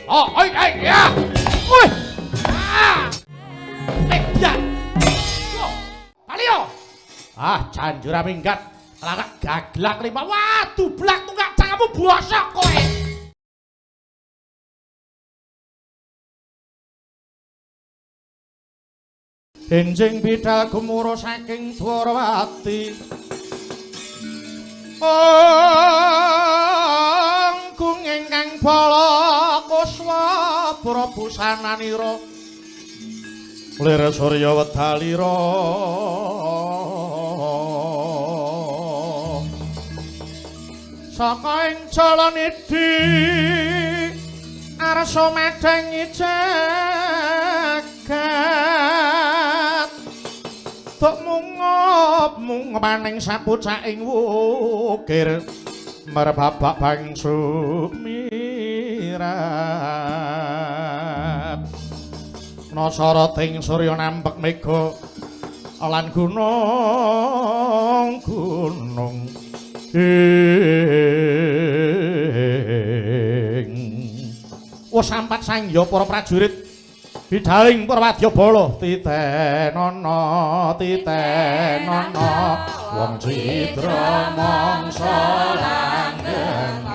Oh, oi, ya. Woi. Ya. Yo. Palio. Janjur minggat. Lagak gaglak lima. Waduh, blak tunggak kamu bosok kowe. Enjing bidal gumuro saking Dwarawati. Gung ingkang bala kuswa Prabu sananira lir surya wedalira saka ing Jalanidi arsa medengi jagat tok mungop maning sapucaking wukir merbabak bang sumirat nasarating surya nampek mega lan gunung sampat sangya para prajurit bidaling para wadyabala titenana wong cidra mangsa langgeng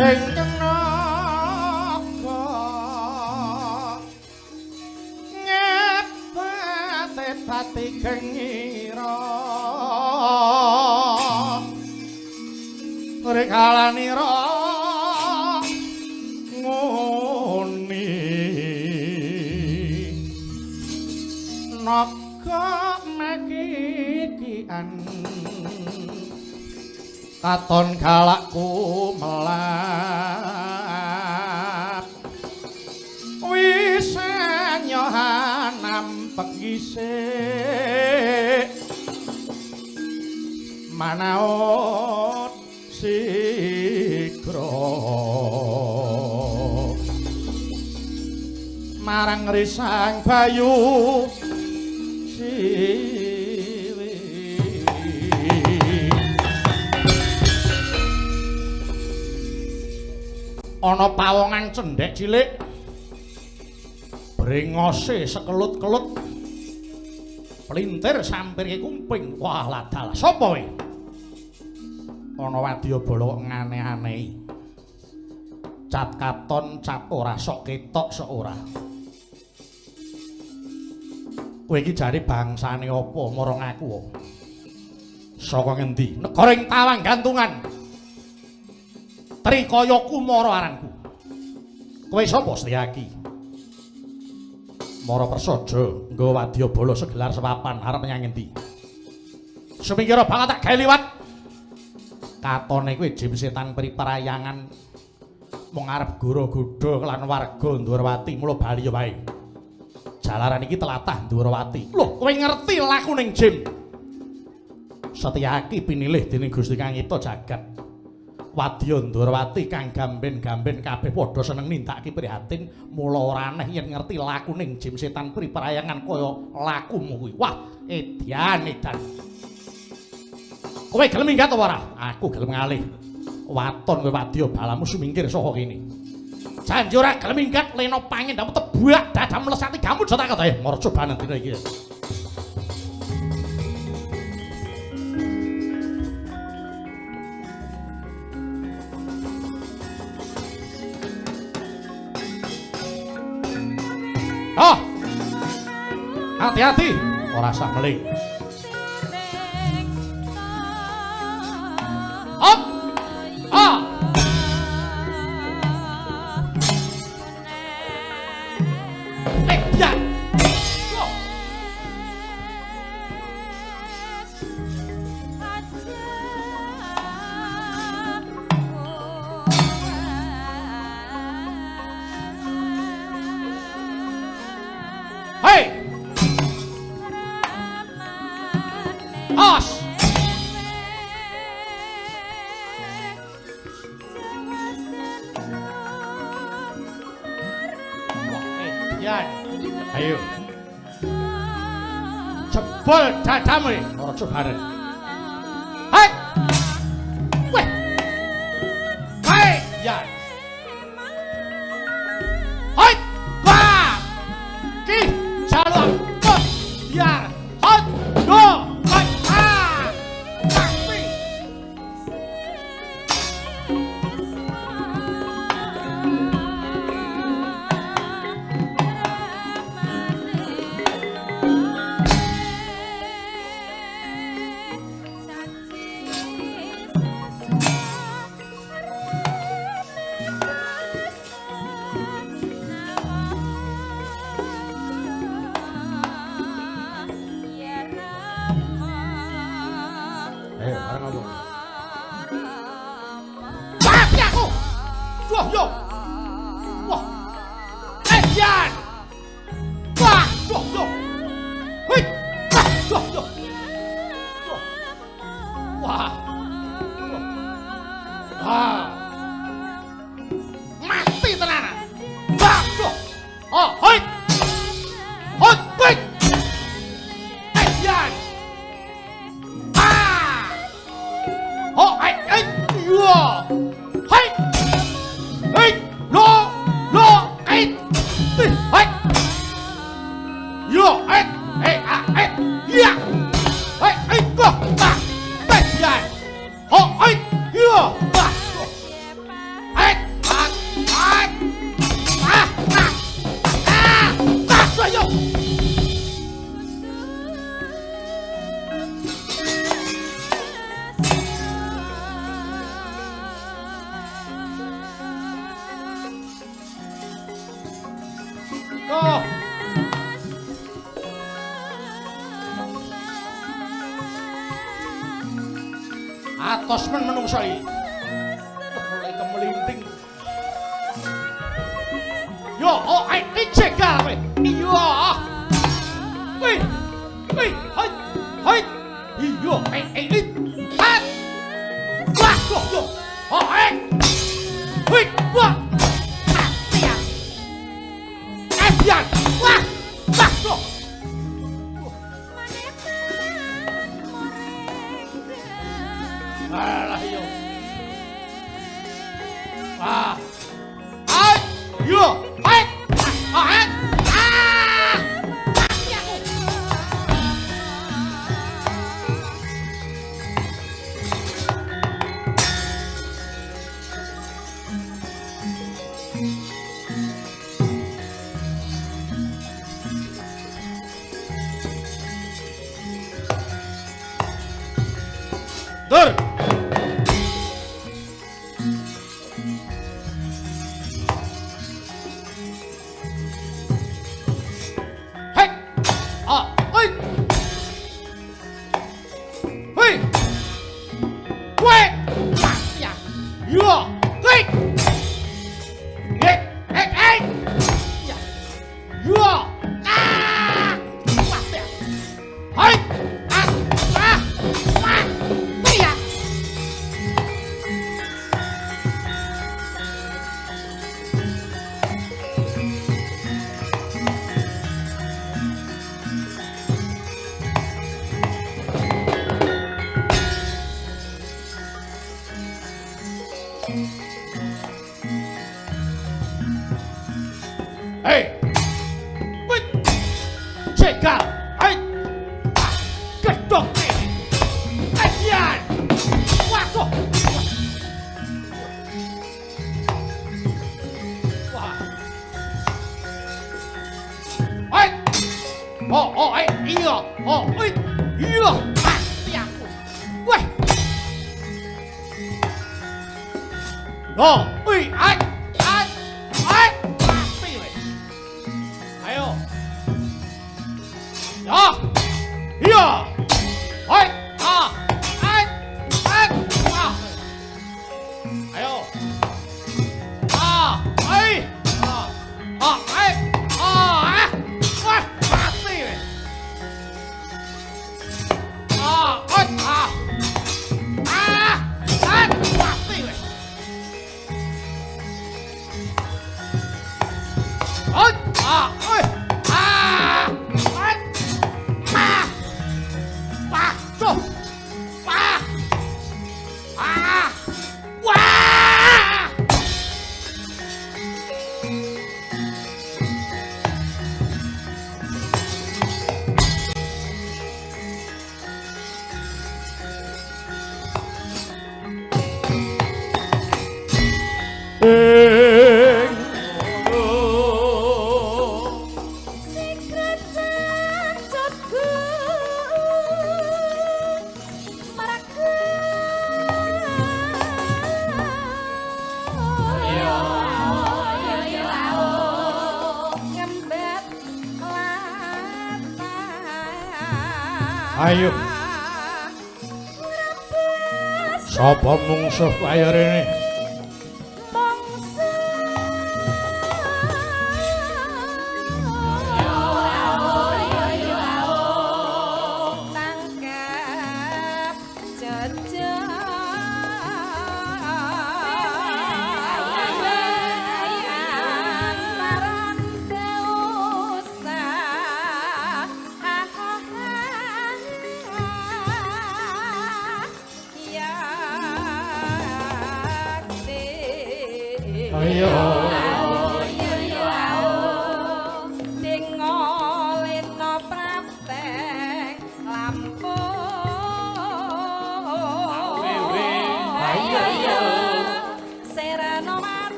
ingkang naga ngepate pati kengira rekalanira ngoni naga mekikian katon galakku melap wis nyohanam pegisik manaut sigra marang risang bayu ana pawongan cendhek cilik brengose sekelut-kelut pelintir sampir kumping wah ladal sapa kowe ana wadyabala ngane-anehi cat katon cat ora sok ketok sok ora kowe iki jare bangsane apa marang aku saka ngendi negara ing Tawang Gantungan Trikaya Kumara aranku. Kowe sapa Setyaki? Mara Prasaja nggawa wadyabala segelar sepapan arep menyang endi? Sumingkira banget tak gawe liwat. Katone kowe jim setan priparayangan mung arep goro-godho lan warga Ndwarawati mula bali ya wae. Jalaran iki telatah Ndwarawati. Lho, kowe ngerti lakuning jim? Setyaki pinilih dening Gusti Kang Ita Jagat. Wadya Ndwarawati kang gamben-gamben kabeh padha seneng nindakake prihatin mula ora aneh yen ngerti lakuning jim setan priparayangan kaya lakumu kuwi. Wah, edan. Kowe gelem minggat apa ora? Aku gelem ngalih. Waton kowe wadya balamu sumingkir saka kene. Janji ora gelem minggat lena pangin damu tebak dadam melesati gamu aja takut ae. Mara cobaan dina iki. Oh, hati-hati, ora sak meling. Op, ah, ya, oh. Hey! Os! Yan. Ayo. Jebol dadamu ora cobaran. Hai! Weh! Hai! Yan. Hai! Wah! Ki jaluk kok biar hot do hot tapi atos men menungso iki. Mulai kemelinting. Yo, oh, ai cegal kowe. Iya. Wih. Wih, hai. Hai. Iya, ini. Hat. Wah, yo. Oh, wih, wah. Tiang. Biar. Wah. Wah, yo. Alah, yo. Wah. Hai. Yo. Hai. Hai. Dur. Hei. Ah, oi. Hei. Wei. Ya. Yo. Hei. Hei. Ya. Yo. Ah. Hei. Ah. Ah. Ah. Ya. Hei. Wait. Cegal. Hei. Gedok ini. Ajian. Waduh. Wah. Hei. Oh, iya. Oh, iya. Pasti aku. Weh. Oh, pasti weh. Ayo. Ya. Iya. Hei. Ah. Ayo. Ah. Hei. Ah. Hei. Ah. Wah, pasti weh. Ah. Ah. Ah. Pasti weh. Ah. Ah. Ah. Ah. Waduh. Wah. Ah. Wah. Ayo. Sapa mungsuh kaya rene?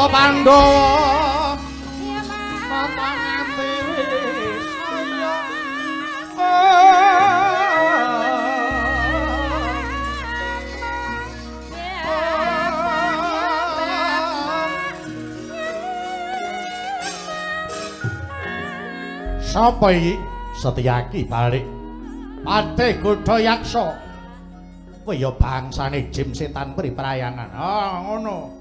Pandhawa nata nganti saya sapa iki Setyaki balik Patih Godha Yaksa kowe ya bangsane jim setan priprayangan ngono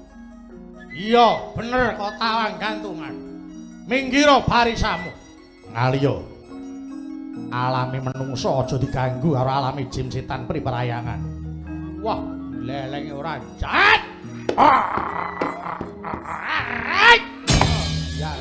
iya bener kok tawang gantungan minggiro barisamu ngaliya alami menungso aja diganggu karo alami jim setan priprayangan wah lelenge ora jahat ya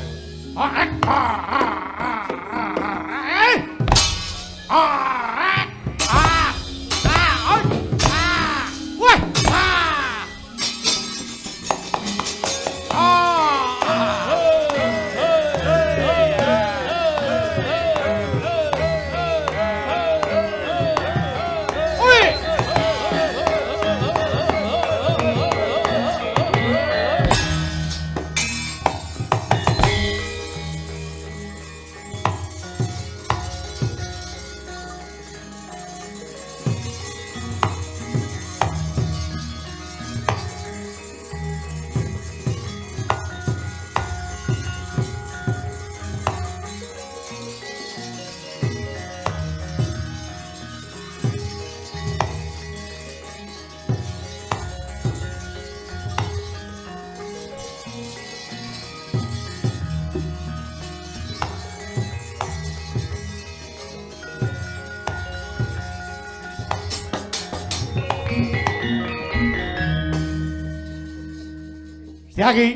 Setyaki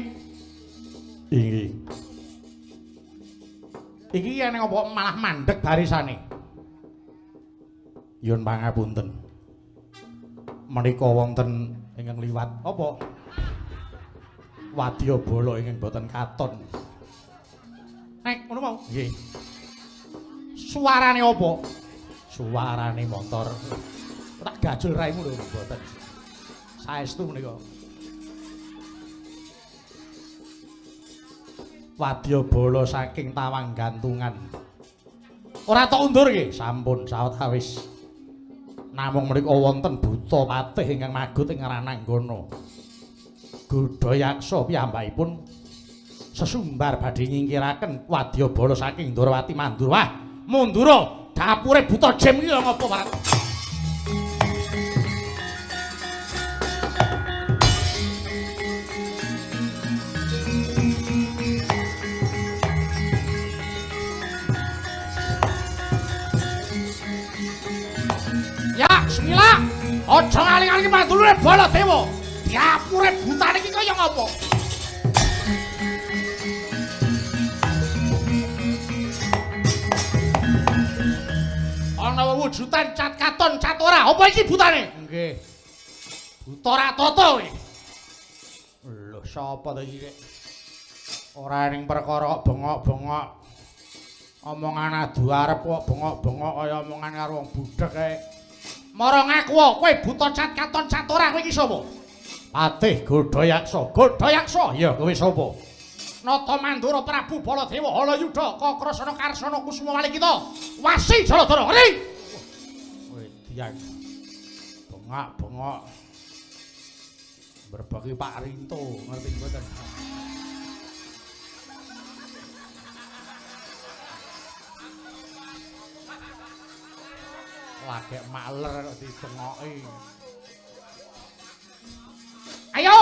iki yen apa malah mandeg barisane yun pangapunten menika wonten ingkang liwat apa wadyabala ingkang boten katon nek ngono mau nggih suarane apa suarane motor tak gajul raimu lho boten saestu menika wadyabala saking tawang gantungan ora tok undur nggih sampun sawetawis namung menika wonten buta patih ingkang magut ing Rananggana Godha Yaksa piyambakipun sesumbar badhe nyingkiraken wadyabala saking Ndrawati Mandura wah mundura dapure buta jem iki ngapa Pak Bismillah, aja ngaling-aling mandulure Baladewa. Diapure butane iki kaya ngapa? Ana wujudan cat katon cat ora. Apa iki butane? Nggih. Buta Ratata kowe. Lho, sapa to iki? Ora ning perkara bengok-bengok. Omongan adu arep kok bengok-bengok kaya omongan karo wong budhek kae. Mara ngaku kowe buta cat katon cat ora kowe iki sapa? Patih Godha Yaksa. Godha Yaksa? Ya kowe sapa? Nata Mandura Prabu Baladewa Halayudha Kakrasana Karsana Kusuma Walikita Wasi Jaladara. Ngerti? Kowe diang. Bengak-bengok. Berbagi Pak Rinto, ngerti mboten? Lagi maler kok dibengoki. Ayo.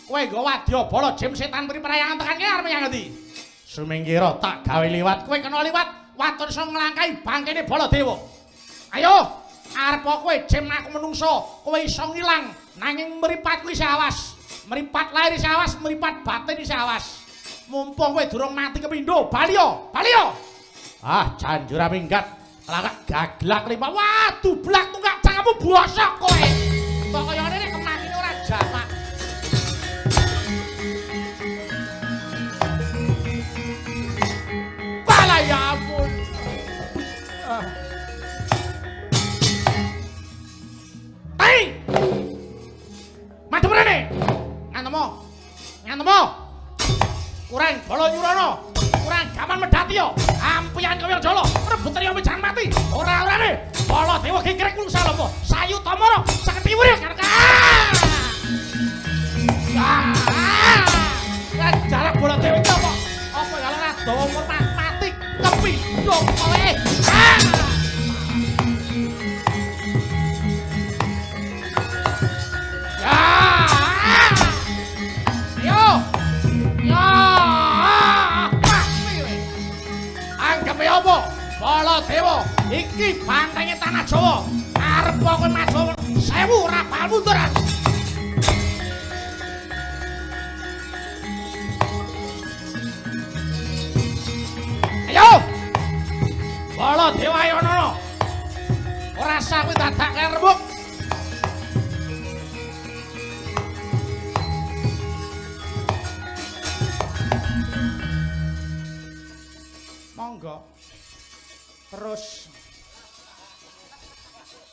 Kowe nggo wadyabala jim setan priprayangan tekan kene arep menyang ngendi? Sumingkira tak gawe liwat, kowe kena liwat, waton iso nglangkahi bangkene Baladewa. Ayo, arep kowe jim aku menungso, kowe iso ngilang nanging mripat kuwi isih awas. Mripat lair isih awas, mripat batin isih awas. Mumpung kowe durung mati kepindho, bali yo, bali yo. Ah, janjur minggat. Lagak gaglak lima, waduh blak tunggak kamu bosok kowe. Kok kaya ngene kematine ora jamak. Bala ya ampun. Hei! Mati mrene. Ngantemo. Ngantemo. Durwati yo ampian kaya jala rebut riyo mejan mati ora-orane Baladewa kengkrek kula salapa sayuta mara saketi wuril karka jarak Baladewa iki apa ya ora dawa mati kepindho kowe apa? Baladewa iki bantenge tanah Jawa. Arep kowe maju 1000 ora bal mundur. Ayo. Baladewa ayo ono. Ora sah kuwi dadak kaya rembug. Monggo. Terus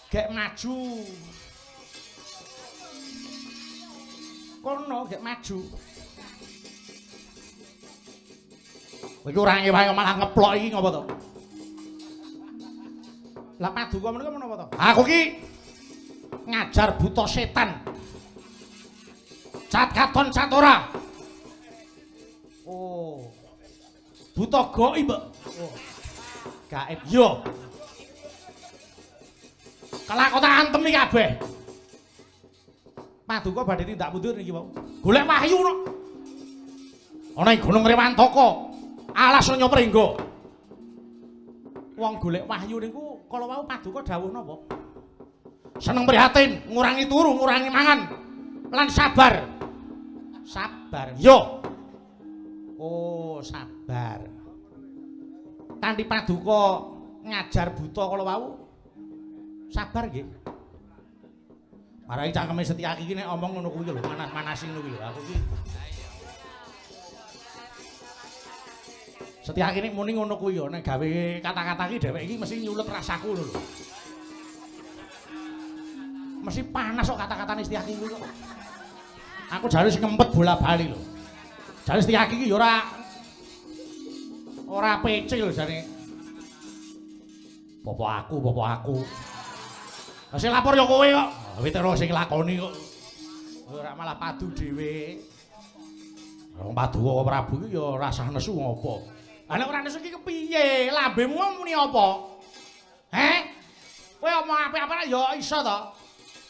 gek maju kono gek maju kowe iki ora ngewahi malah ngeplok iki ngopo to lah paduka menika menapa to aku iki ngajar buta setan cat katon cat ora oh buta gaib oh gaib yo kelakota antem iki kabeh paduka badhe tindak mundur niki wau golek wahyu no ana ing Gunung Rewantaka alas Nyo Pringga wong golek wahyu niku kala wau paduka dawuh napa seneng prihatin ngurangi turu ngurangi mangan lan sabar yo oh sabar kanthi paduka ngajar buta kala wau sabar nggih marai cangkeme Setyaki iki nek omong ngono kuwi lho manas-manasi ngono kuwi lho aku iki Setyaki nek muni ngono kuwi yo nek gawe kata-kata iki dhewek iki mesti nyulut rasaku lho mesti panas kok kata-katane Setyaki kuwi kok aku jare sing ngempet bola-bali lho jare Setyaki iki yo ora pece lho jane Bapak aku sing lapor ya kowe kok kowe terus sing lakoni kok ora malah padu dhewe wong Paduka Prabu iki ya rasah nesu ngopo lah nek ora nesu iki kepiye lambemu muni apa kowe omong apik-apik ya iso to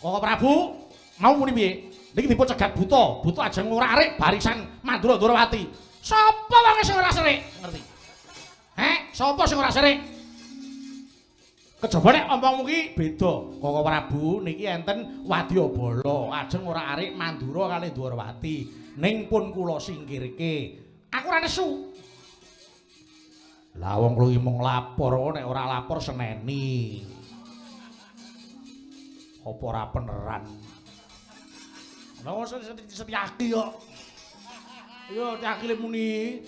Koko Prabu mau muni piye niki dipun cegat buta ajeng ora arik barisan Mandura Durawati sapa wong sing ora serik ngerti sapa sing ora serik kejaba nek omonganmu ki beda Koko Prabu niki enten Wadyabala ajeng ora arik Mandura kalih Durawati ning pun kula singkirke aku ora nesu lah wong kuwi mung lapor nek ora lapor seneni apa ora beneran lha wong Setyaki kok yo Setyaki muni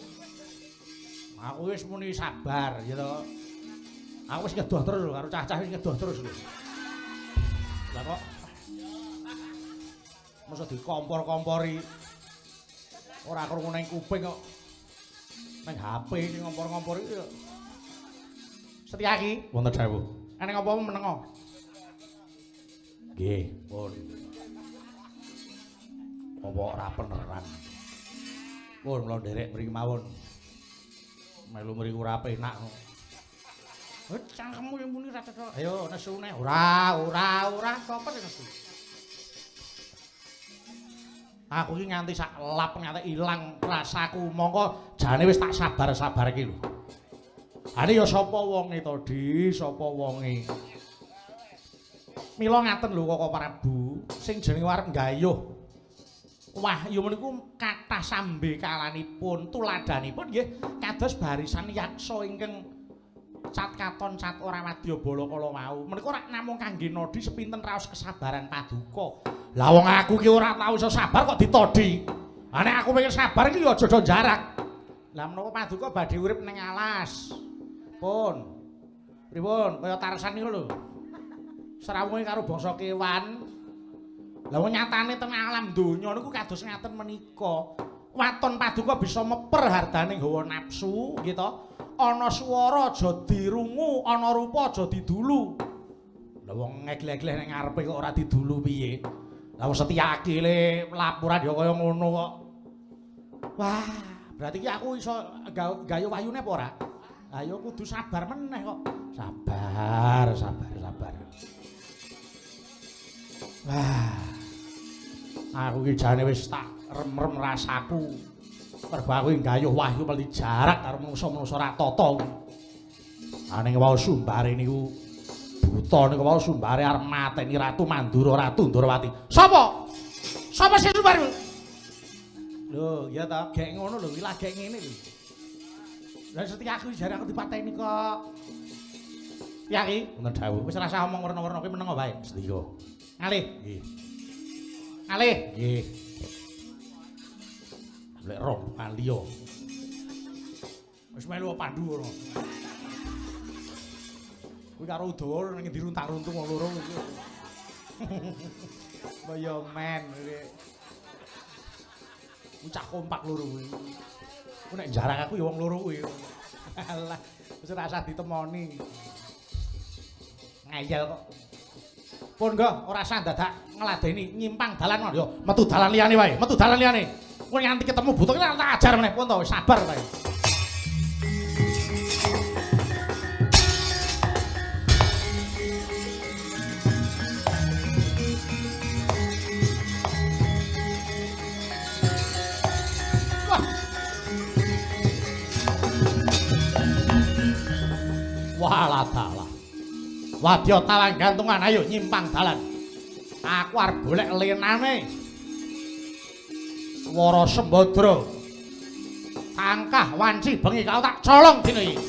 aku wis muni sabar ya to aku wis ngedoh terus lho karo cah-cah wis ngedoh terus lho lah kok masa dikompor-kompori ora krungu ning kuping kok ning HP iki ngompor-ngompor iki yo Setyaki wonten dawuh ana apa menengo nggih pun apa ora beneran pun mula nderek mriki mawon melu mriki ora penak cangkemmu yang muni ra cocok. Ayo nesu neh. Ora sapa sing nesu. Aku iki nganti sak lap nganti ilang rasaku. Mongko jane wis tak sabar-sabar iki lho. Ane ya sapa wonge to, Di? Sapa wonge? Mila ngaten lho Koko Prabu, sing jenenge arep nggayuh. Wahyu meniku kathah sambe kalanipun, tuladanipun nggih kados barisan yaksa ingkang cat katon cat ora Wadyabala kala wau. Menika ora namung kangge nodi sepinten raos kesabaran Paduka. Lah wong aku ki ora tau iso sabar kok ditodi. Ha nek aku pengen sabar iki ya aja jarak. Lah menapa Paduka badhe urip ning alas. Pun. Pripun kaya Tarsan niku lho. Srawunge karo bangsa kewan. Lah wong nyatane teng alam donya niku kados ngaten menika. Waton Paduka bisa meper hardane nggawa nafsu nggih to. ana swara aja dirungu, ana rupa aja didulu. Lah wong ngegleh-gleh ning ngarepe kok ora didulu piye? Lah wong Setyaki le laporan ya kaya ngono kok. Wah, berarti ki aku iso gayo wayune apa ora? Ayo kudu sabar meneh kok. Sabar. Wah. Aku ki jane wis tak rem-rem rasaku. Mergo aku nggayuh wahyu meli jarak karo manungsa-manungsa ra tata. Aning wau sumbare niku buta niku wau sumbare arep mateni Ratu Mandura, Ratu Ndrawati. Sapa? Sapa sing sumbare? Lho, ya ta, gek ngono lho, iki lagi ngene lho. Lah Setyaku jare aku dipateni kok. Yaki, ngono dawuh. Wis rasa omong werna-werna kowe meneng wae. Setia. Ngalih. Nggih. Ngalih. Nggih. Lek rombongan liya. Wis melu pandu ngono. Kuwi karo Udawa ning diruntang-runtung wong loro iki. Kaya men iki. Ucak kompak loro kuwi. Ku nek jarang aku ya wong loro kuwi. Alah, wis ora usah ditemoni. Ngayal kok. Pun go ora usah dadak ngladeni nyimpang dalan yo, metu dalan liyane wae, metu dalan liyane. Kowe nganti ketemu butuh tak ajar meneh pun to, sabar wae. Walah dalah. Wadya tawang gantungan ayo nyimpang dalan. Aku arep golek lenane. Swara Sembadra. Tangkah wanci bengi kau tak colong dina iki.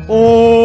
Oh